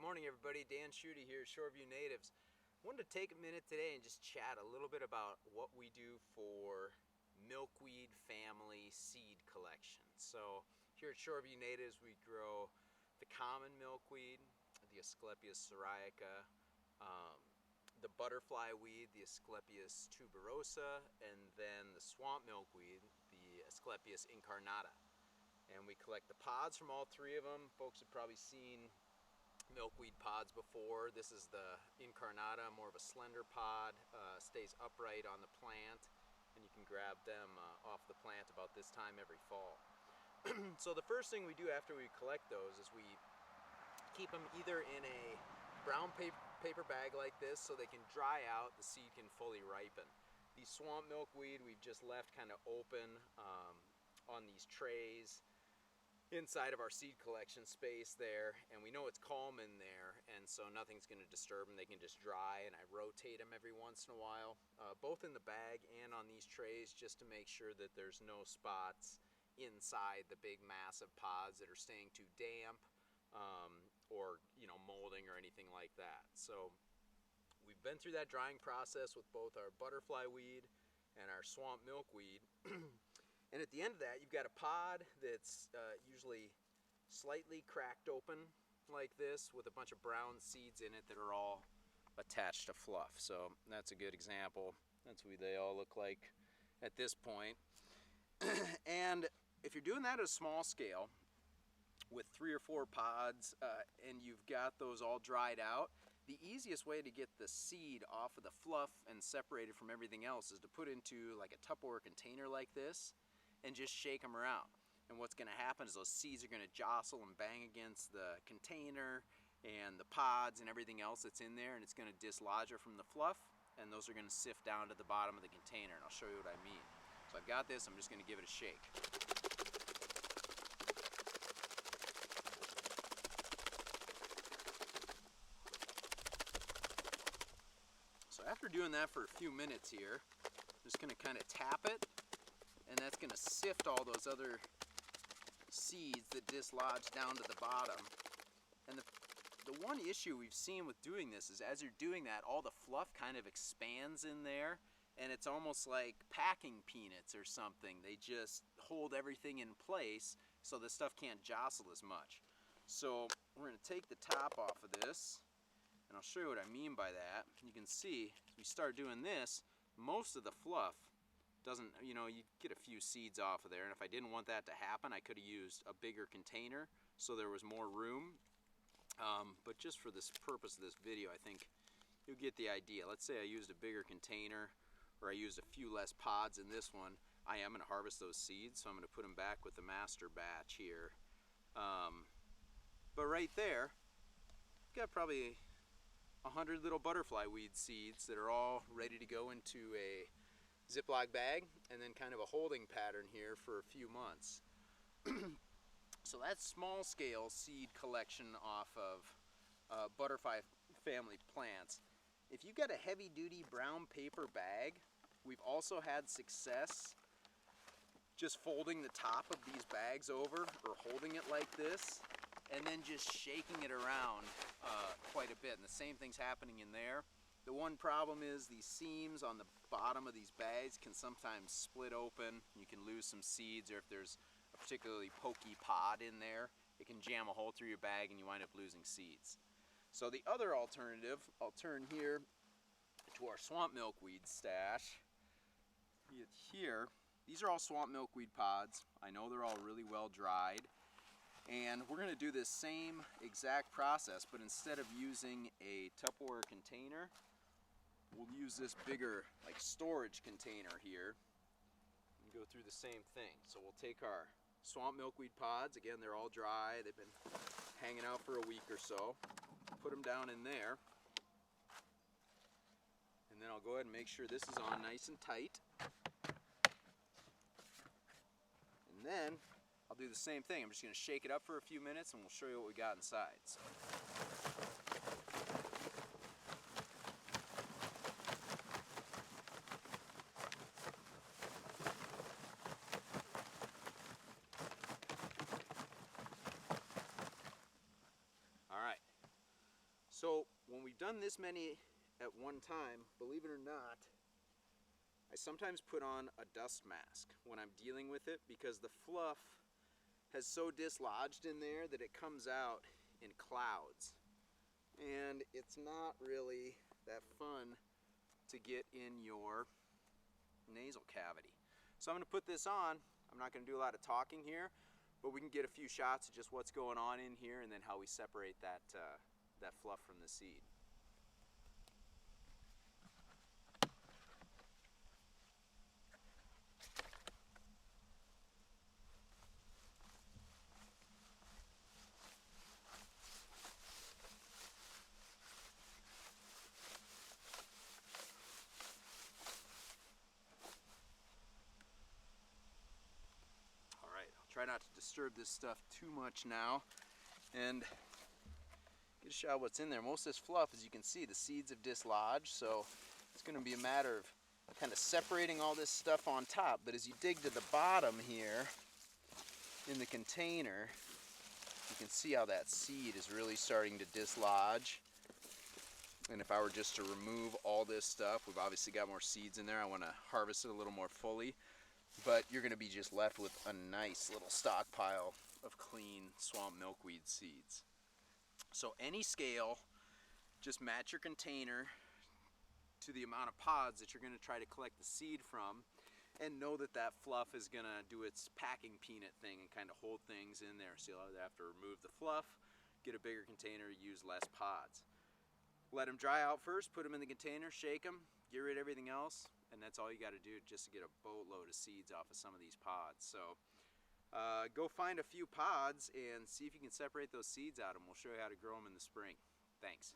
morning everybody, Dan Schutte here, Shoreview Natives. I wanted to take a minute today and just chat a little bit about what we do for milkweed family seed collection. So here at Shoreview Natives we grow the common milkweed, the Asclepias syriaca, the butterflyweed, the Asclepias tuberosa, and then the swamp milkweed, the Asclepias incarnata. And we collect the pods from all three of them. Folks have probably seen milkweed pods before. This is the incarnata, more of a slender pod, stays upright on the plant, and you can grab them off the plant about this time every fall. So the first thing we do after we collect those is we keep them either in a brown paper bag like this so they can dry out, the seed can fully ripen. These swamp milkweed we've just left kind of open on these trays inside of our seed collection space there, and we know it's calm in there, and so nothing's going to disturb them. They can just dry, and I rotate them every once in a while, both in the bag and on these trays, just to make sure that there's no spots inside the big massive pods that are staying too damp or molding or anything like that. So we've been through that drying process with both our butterflyweed and our swamp milkweed. And at the end of that, you've got a pod that's usually slightly cracked open like this with a bunch of brown seeds in it that are all attached to fluff. So that's a good example. That's what they all look like at this point. And if you're doing that at a small scale with 3 or 4 pods and you've got those all dried out, the easiest way to get the seed off of the fluff and separated from everything else is to put into like a Tupperware container like this and just shake them around. And what's going to happen is those seeds are going to jostle and bang against the container and the pods and everything else that's in there, and it's going to dislodge it from the fluff, and those are going to sift down to the bottom of the container, and I'll show you what I mean. So I've got this, I'm just going to give it a shake. So after doing that for a few minutes here, I'm just going to kind of tap it, and that's going to sift all those other seeds that dislodge down to the bottom. And the one issue we've seen with doing this is as you're doing that, all the fluff kind of expands in there, and it's almost like packing peanuts or something. They just hold everything in place so the stuff can't jostle as much. So we're going to take the top off of this, and I'll show you what I mean by that. You can see, as we start doing this, most of the fluff doesn't, you get a few seeds off of there, and if I didn't want that to happen, I could have used a bigger container so there was more room. But just for this purpose of this video, I think you'll get the idea. Let's say I used a bigger container, or I used a few less pods in this one. I am going to harvest those seeds, so I'm going to put them back with the master batch here. But right there, got probably 100 little butterflyweed seeds that are all ready to go into a Ziploc bag, and then kind of a holding pattern here for a few months. So that's small scale seed collection off of butterfly family plants. If you've got a heavy duty brown paper bag, we've also had success just folding the top of these bags over or holding it like this and then just shaking it around quite a bit, and the same thing's happening in there. The one problem is these seams on the bottom of these bags can sometimes split open. You can lose some seeds, or if there's a particularly pokey pod in there, it can jam a hole through your bag and you wind up losing seeds. So the other alternative, I'll turn here to our swamp milkweed stash. Here, these are all swamp milkweed pods. I know they're all really well dried. And we're going to do this same exact process, but instead of using a Tupperware container, we'll use this bigger like storage container here and go through the same thing. So we'll take our swamp milkweed pods, again they're all dry, they've been hanging out for a week or so, put them down in there, and then I'll go ahead and make sure this is on nice and tight, and then I'll do the same thing. I'm just going to shake it up for a few minutes and we'll show you what we got inside. So. So when we've done this many at one time, believe it or not, I sometimes put on a dust mask when I'm dealing with it because the fluff has so dislodged in there that it comes out in clouds. And it's not really that fun to get in your nasal cavity. So I'm going to put this on. I'm not going to do a lot of talking here, but we can get a few shots of just what's going on in here and then how we separate that, that fluff from the seed. Try not to disturb this stuff too much now and get a shot of what's in there. Most of this fluff, as you can see, the seeds have dislodged, so it's going to be a matter of kind of separating all this stuff on top. But as you dig to the bottom here in the container, you can see how that seed is really starting to dislodge. And if I were just to remove all this stuff, we've obviously got more seeds in there. I want to harvest it a little more fully. But you're going to be just left with a nice little stockpile of clean swamp milkweed seeds. So any scale, just match your container to the amount of pods that you're going to try to collect the seed from, and know that that fluff is going to do its packing peanut thing and kind of hold things in there. So you'll either have to remove the fluff, get a bigger container, use less pods. Let them dry out first, put them in the container, shake them, get rid of everything else, and that's all you got to do just to get a boatload of seeds off of some of these pods. So go find a few pods and see if you can separate those seeds out, and we'll show you how to grow them in the spring. Thanks.